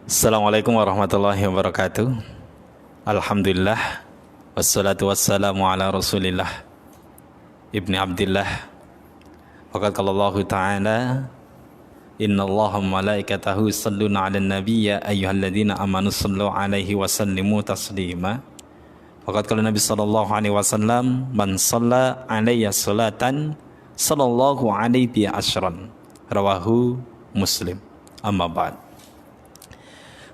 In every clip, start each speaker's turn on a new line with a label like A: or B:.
A: Assalamualaikum warahmatullahi wabarakatuh. Alhamdulillah. Wassalatu wassalamu ala rasulillah Ibni Abdillah. Faqad qala Allah Ta'ala, Inna Allah malaikatahu yusalluna ala nabi ya ayyuhalladzina amanu sallu alaihi wa sallimu taslima. Faqad qala Nabi sallallahu alaihi wasallam, Man shalla alayya salatan sallallahu alaihi asyran. Rawahu Muslim. Amma ba'd.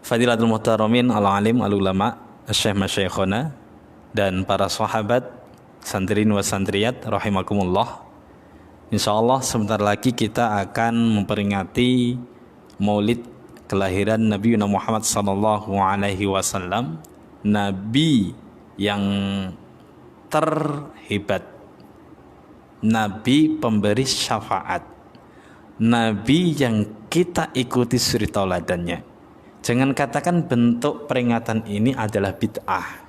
A: Fadilatul muhtaramin al-alim al-ulama asy-syekh masyayikhuna dan para sahabat santriin wa santriyat rahimakumullah. Insyaallah sebentar lagi kita akan memperingati Maulid kelahiran Nabi Muhammad sallallahu alaihi wasallam, nabi yang terhebat, nabi pemberi syafaat, nabi yang kita ikuti suri tauladannya. Jangan katakan bentuk peringatan ini adalah bid'ah.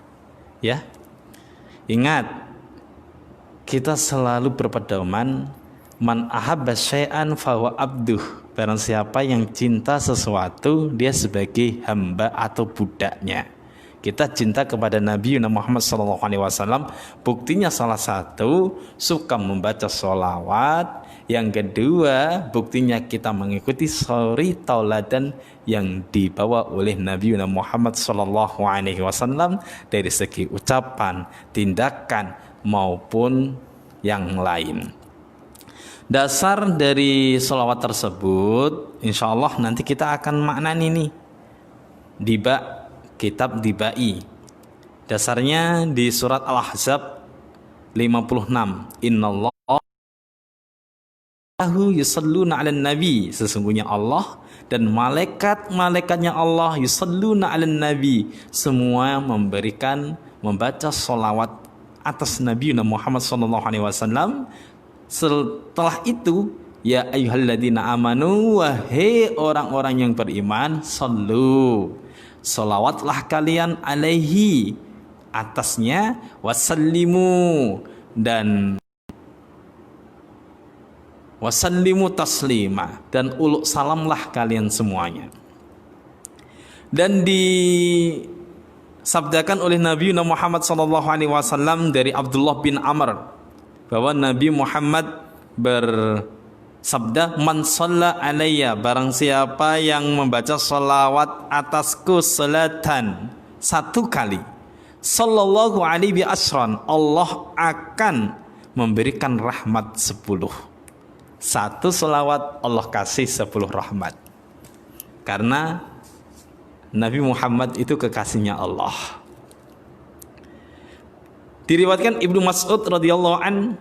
A: Ya. Ingat, kita selalu berpedoman man ahabba syai'an fahuwa abduh. Barang siapa yang cinta sesuatu, dia sebagai hamba atau budaknya. Kita cinta kepada Nabi Muhammad SAW. Buktinya salah satu suka membaca sholawat. Yang kedua, buktinya kita mengikuti suri tauladan yang dibawa oleh Nabi Muhammad SAW dari segi ucapan, tindakan maupun yang lain. Dasar dari sholawat tersebut, insya Allah nanti kita akan maknani nih di kitab Dibai. Dasarnya di surat Al-Ahzab 56. Innallah yusalluna 'alan nabi, sesungguhnya Allah dan malaikat-malaikatnya Allah yusalluna 'alan nabi, semua membaca sholawat atas Nabi Muhammad SAW. Setelah itu, ya ayyuhalladzina amanu, wahai orang-orang yang beriman, sallu, sholawatlah kalian alaihi, atasnya, wasallimu, dan wasallimu taslima, dan uluk salamlah kalian semuanya. Dan disabdakan oleh Nabi Muhammad SAW dari Abdullah bin Amr bahwa Nabi Muhammad bersabda, Man shalla alayya, barang siapa yang membaca salawat atasku salatan satu kali, sallallahu alaihi asyran, Allah akan memberikan rahmat 10. Satu selawat Allah kasih 10 rahmat. Karena Nabi Muhammad itu kekasihnya Allah. Diriwayatkan Ibnu Mas'ud radhiyallahu an,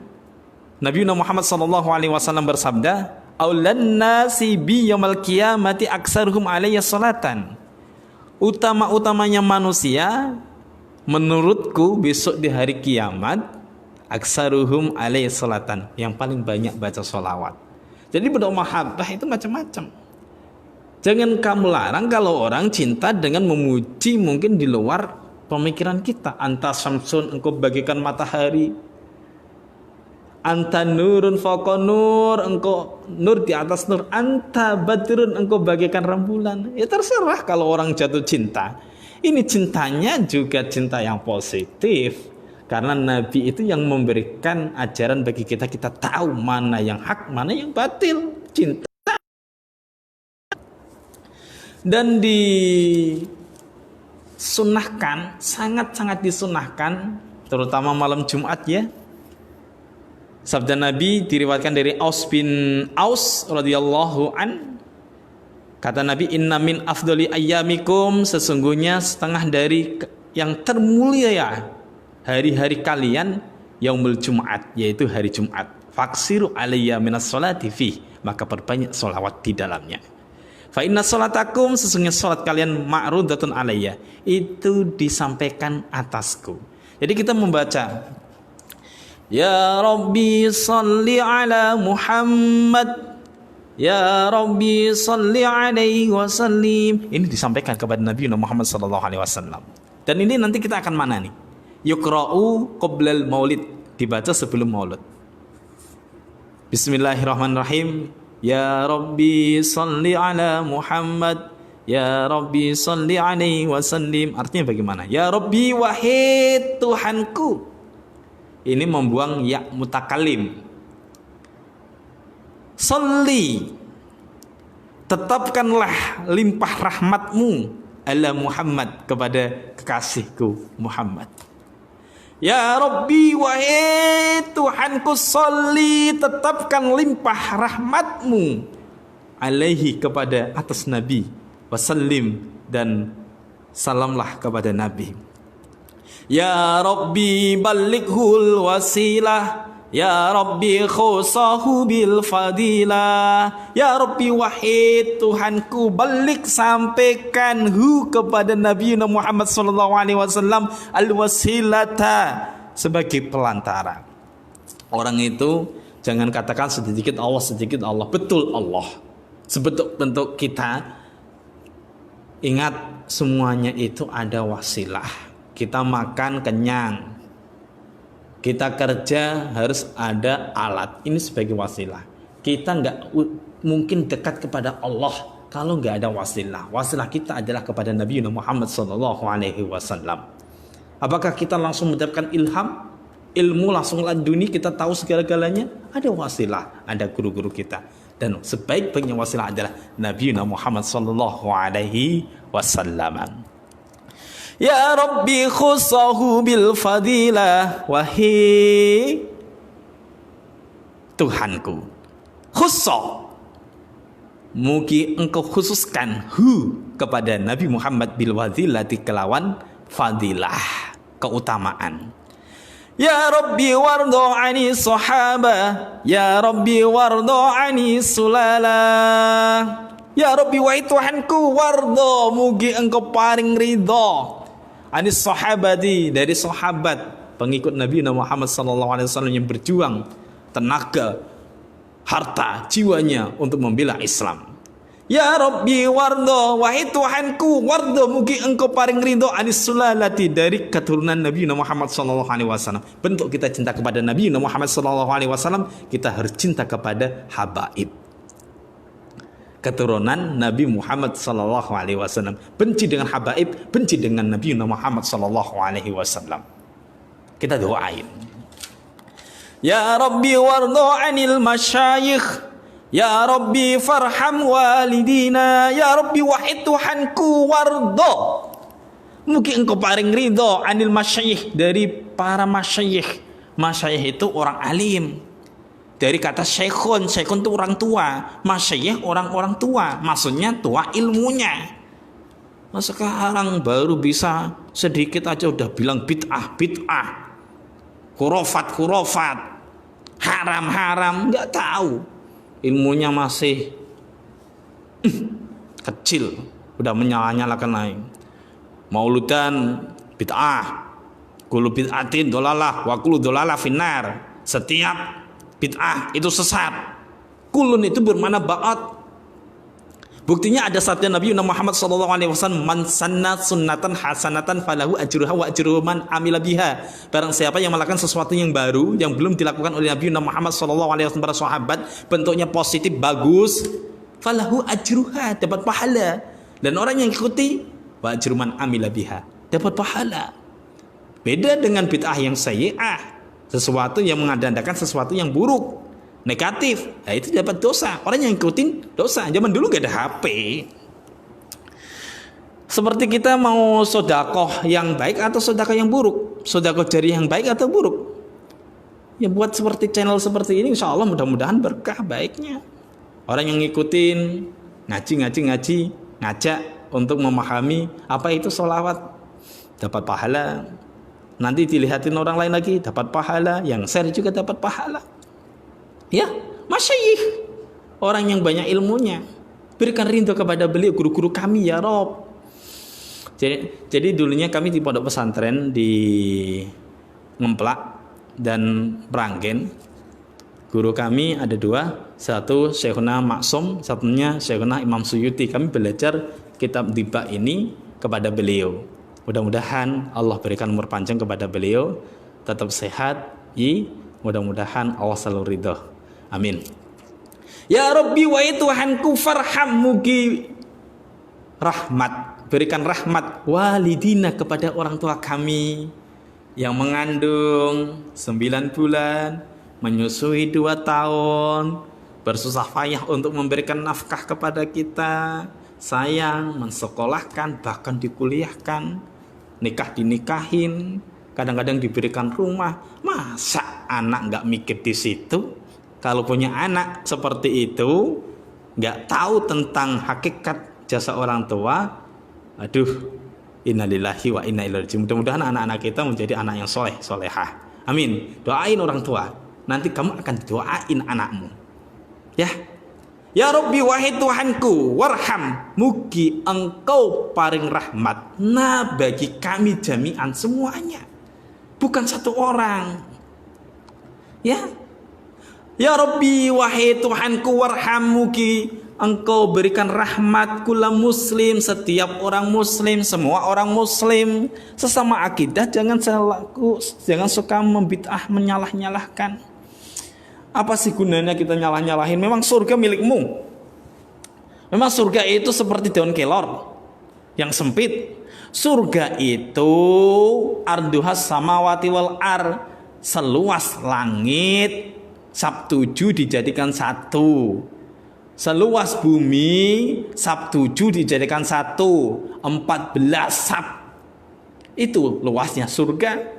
A: Nabi Muhammad sallallahu alaihi wasallam bersabda, Aulan nasi bi yaumil qiyamati aksaruhum alayya salatan. Utama-utamanya manusia menurutku besok di hari kiamat, aksaruhum alaihi salatan, yang paling banyak baca sholawat. Jadi berdoa mahabbah itu macam-macam. Jangan kamu larang kalau orang cinta dengan memuji mungkin di luar pemikiran kita. Anta samsun, engkau bagikan matahari. Anta nurun fawqa nur, engkau nur di atas nur. Anta badrun, engkau bagikan rembulan. Ya terserah kalau orang jatuh cinta. Ini cintanya juga cinta yang positif. Karena Nabi itu yang memberikan ajaran bagi kita, kita tahu mana yang hak, mana yang batil. Cinta. Dan disunahkan, sangat-sangat disunahkan, terutama malam Jumat ya. Sabda Nabi diriwayatkan dari Aus bin Aus radhiyallahu an. Kata Nabi, Inna min afdoli ayyamikum, sesungguhnya setengah dari yang termulia ya hari-hari kalian yaumul Jumat, yaitu hari Jumat. Faksiru alayya minas sholati fih, maka perbanyak sholawat di dalamnya. Fa inna sholatakum, sesungguhnya sholat kalian ma'rudatun alayya, itu disampaikan atasku. Jadi kita membaca Ya Rabbi salli ala Muhammad, Ya Rabbi salli alaihi wasallim, ini disampaikan kepada Nabi Muhammad SAW. Dan ini nanti kita akan mana nih? Yukra'u qoblal maulid, dibaca sebelum maulid. Bismillahirrahmanirrahim. Ya Rabbi salli ala Muhammad, Ya Rabbi sholli alaihi wasallim. Artinya bagaimana? Ya Rabbi wahai Tuhanku. Ini membuang ya mutakalim. Sholli, tetapkanlah limpah rahmatmu ala Muhammad, kepada kekasihku Muhammad. Ya Rabbi wahai Tuhanku, sholli, tetapkan limpah rahmatmu alaihi, kepada atas Nabi, wasallim, dan salamlah kepada Nabi. Ya Rabbi ballighul wasilah, ya Rabbi khusahu bil fadilah. Ya Rabbi wahai Tuhanku, balik, sampaikan hu, kepada Nabi Muhammad sallallahu alaihi wasallam, al wasilata, sebagai pelantara. Orang itu jangan katakan sedikit Allah, sedikit Allah. Betul Allah, sebentuk kita. Ingat, semuanya itu ada wasilah. Kita makan kenyang, kita kerja harus ada alat. Ini sebagai wasilah. Kita nggak mungkin dekat kepada Allah kalau nggak ada wasilah. Wasilah kita adalah kepada Nabi Muhammad SAW. Apakah kita langsung mendapatkan ilham, ilmu langsung laduni, kita tahu segala-galanya? Ada wasilah, ada guru-guru kita. Dan sebaik-baiknya wasilah adalah Nabi Muhammad SAW. Ya Rabbi khusahu bil fadilah, wahai Tuhanku, khusa, mugi engkau khususkan hu, kepada Nabi Muhammad bil fadilati, kelawan fadilah, keutamaan. Ya Rabbi wardo ani sahaba, ya Rabbi wardo ani sulala. Ya Rabbi wahai Tuhanku, wardo, mugi engkau paring ridho, anis sahabati, dari sahabat pengikut Nabi Muhammad SAW yang berjuang tenaga, harta, jiwanya untuk membela Islam. Ya Rabbi wardo, wahai Tuhanku, wardo, mugi engkau paring ridho, anis sulalati, dari keturunan Nabi Muhammad SAW. Bentuk kita cinta kepada Nabi Muhammad SAW, kita harus cinta kepada habaib, keturunan Nabi Muhammad SAW. Benci dengan habaib, benci dengan Nabi Muhammad SAW. Kita doain. Ya Rabbi wardo anil masyayikh, ya Rabbi farham walidina. Ya Rabbi wahai Tuhanku, wardo, mungkin engkau paring ridho, anil masyayikh, dari para masyayikh. Masyayikh itu orang alim, dari kata syekhun. Syekhun itu orang tua, masyayikh orang-orang tua, maksudnya tua ilmunya. Nah, sekarang baru bisa sedikit aja udah bilang bid'ah, khurafat, haram, nggak tahu, ilmunya masih kecil, udah menyala-nyalakan lain. Mauludan bid'ah, kullu bid'atin dolalah, wa kullu dolalah finnar. Setiap bid'ah itu sesat. Kulun itu bermakna ba'at. Buktinya ada sabda Nabi Muhammad SAW, man sanna sunnatan hasanatan falahu ajruha wa ajru man amila biha. Barang siapa yang melakukan sesuatu yang baru, yang belum dilakukan oleh Nabi Muhammad SAW, para sahabat, bentuknya positif, bagus, falahu ajruha, dapat pahala. Dan orang yang ikuti, wa ajru man amila biha, dapat pahala. Beda dengan bid'ah yang sayyi'ah, sesuatu yang mengadakan sesuatu yang buruk, negatif, nah itu dapat dosa. Orang yang ikutin dosa. Zaman dulu gak ada HP. Seperti kita mau sodakoh yang baik atau sodakoh yang buruk, sodakoh jari yang baik atau buruk, ya buat seperti channel seperti ini, insya Allah mudah-mudahan berkah baiknya. Orang yang ngikutin ngaji, ngajak untuk memahami apa itu sholawat, dapat pahala. Nanti dilihatin orang lain lagi, dapat pahala. Yang share juga dapat pahala. Ya, masyayikh, orang yang banyak ilmunya, berikan rindu kepada beliau, guru-guru kami ya Rob. Jadi dulunya kami di pondok pesantren di Ngemplak dan Branggen. Guru kami ada dua, satu Syekhuna Maksum, satunya Syekhuna Imam Suyuti. Kami belajar kitab Diba ini kepada beliau. Mudah-mudahan Allah berikan umur panjang kepada beliau, tetap sehat, mudah-mudahan Allah selalu ridho. Amin. Ya Rabbi wahai Tuhanku, farham, mugi rahmat, berikan rahmat walidina kepada orang tua kami yang mengandung 9 bulan, menyusui 2 tahun, bersusah payah untuk memberikan nafkah kepada kita, sayang, mensekolahkan, bahkan dikuliahkan, nikah dinikahin, kadang-kadang diberikan rumah. Masa anak nggak mikir di situ? Kalau punya anak seperti itu, nggak tahu tentang hakikat jasa orang tua, aduh, innalillahi wa inna ilaihi raji'un. Mudah-mudahan anak-anak kita menjadi anak yang soleh, solehah. Amin. Doain orang tua. Nanti kamu akan doain anakmu. Ya. Ya Rabbi, wahai Tuhanku, warham, mugi engkau paring rahmat nah bagi kami jami'an semuanya. Bukan satu orang. Ya. Ya Rabbi, wahai Tuhanku, warham, mugi engkau berikan rahmat kula muslim, setiap orang muslim, semua orang muslim, sesama akidah. Jangan suka membid'ah, menyalah-nyalahkan. Apa sih gunanya kita nyalah-nyalahin? Memang surga milikmu. Memang surga itu seperti daun kelor yang sempit. Surga itu arduhas samawati wal ar, seluas langit Sabtuju dijadikan satu, seluas bumi Sabtuju dijadikan satu, 14 sab. Itu luasnya surga.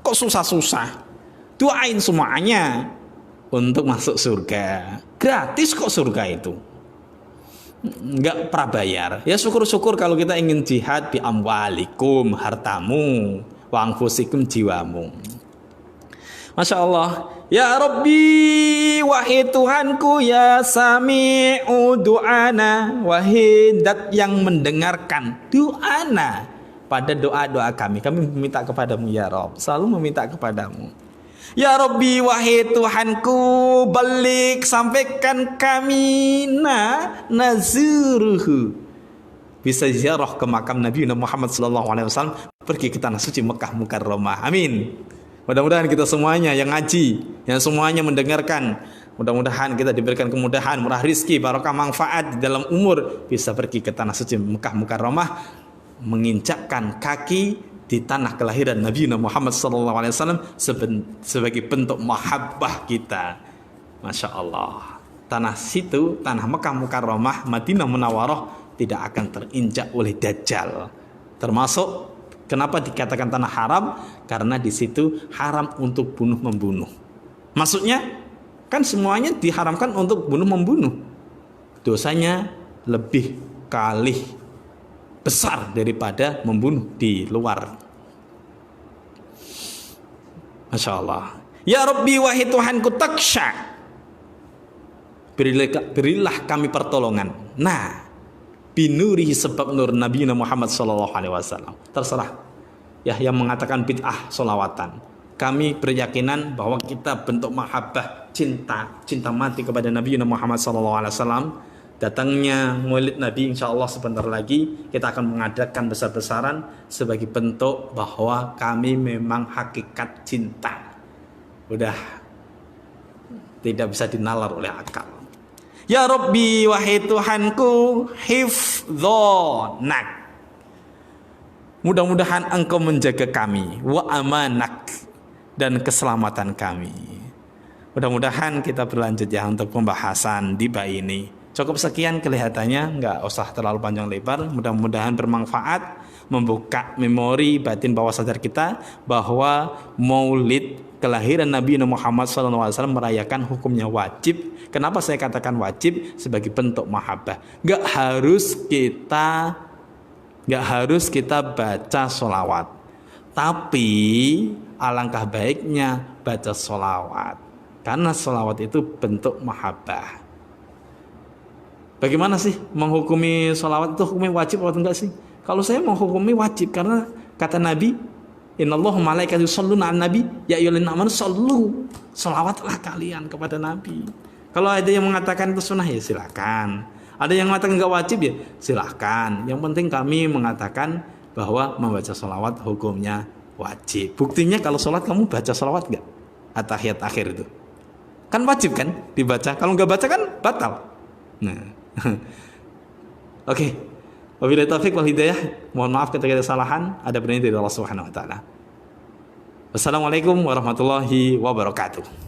A: Kok susah-susah? Doain semuanya untuk masuk surga. Gratis kok surga itu. Enggak prabayar. Ya syukur-syukur kalau kita ingin jihad bi amwalikum, hartamu, wa anfusikum, jiwamu. Masya Allah. Ya Rabbi, wahai Tuhanku, ya sami'u du'ana, wahai Dat yang mendengarkan du'ana, pada doa-doa kami meminta kepadamu ya Rabb, selalu meminta kepadamu. Ya Rabbi, wahai Tuhanku, balik, sampaikan kami nazuruhu, bisa ziarah ke makam Nabi Muhammad SAW, pergi ke tanah suci Mekah Mukarramah. Amin. Mudah-mudahan kita semuanya yang ngaji, yang semuanya mendengarkan, mudah-mudahan kita diberikan kemudahan, murah rizki, barokah manfaat di dalam umur, bisa pergi ke tanah suci Mekah Mukarramah, menginjakkan kaki di tanah kelahiran Nabi Muhammad SAW sebagai bentuk mahabbah kita. Masya Allah. Tanah situ, tanah Mekah Mukarramah, Madinah Munawwarah tidak akan terinjak oleh Dajjal. Termasuk kenapa dikatakan tanah haram? Karena di situ haram untuk bunuh-membunuh. Maksudnya kan semuanya diharamkan untuk bunuh-membunuh. Dosanya lebih kali besar daripada membunuh di luar. Masya Allah. Ya Rabbi, wahai Tuhanku, taksha, berilah kami pertolongan. Nah, binurihi, sebab nur Nabi Muhammad SAW. Terserah ya yang mengatakan bid'ah solawatan. Kami berkeyakinan bahwa kita bentuk mahabbah, cinta mati kepada Nabi Muhammad SAW. Datangnya maulid Nabi insya Allah sebentar lagi kita akan mengadakan besar-besaran sebagai bentuk bahwa kami memang hakikat cinta. Udah tidak bisa dinalar oleh akal. Ya Rabbi, wahai Tuhanku, hifdzonak, mudah-mudahan engkau menjaga kami, wa amanak, dan keselamatan kami. Mudah-mudahan kita berlanjut ya untuk pembahasan di bab ini. Cukup sekian kelihatannya, nggak usah terlalu panjang lebar. Mudah-mudahan bermanfaat, membuka memori batin bawah sadar kita bahwa maulid kelahiran Nabi Muhammad SAW merayakan hukumnya wajib. Kenapa saya katakan wajib? Sebagai bentuk mahabbah. Nggak harus kita baca sholawat, tapi alangkah baiknya baca sholawat, karena sholawat itu bentuk mahabbah. Bagaimana sih menghukumi sholawat itu hukumnya wajib atau enggak sih? Kalau saya menghukumi wajib karena kata Nabi, innallaha malaikatahu yusholluna 'alan nabi ya ayyuhallazina amanu shollu, sholawatlah kalian kepada Nabi. Kalau ada yang mengatakan itu sunnah ya silakan. Ada yang mengatakan enggak wajib ya silakan. Yang penting kami mengatakan bahwa membaca sholawat hukumnya wajib. Buktinya kalau sholat kamu baca sholawat enggak? At-tahiyat akhir itu kan wajib kan dibaca. Kalau enggak baca kan batal. Nah Oke. Wabillahi taufik wal hidayah. Mohon maaf ketika ada kesalahan, ada benar dari Allah Subhanahu wa taala. Wassalamualaikum warahmatullahi wabarakatuh.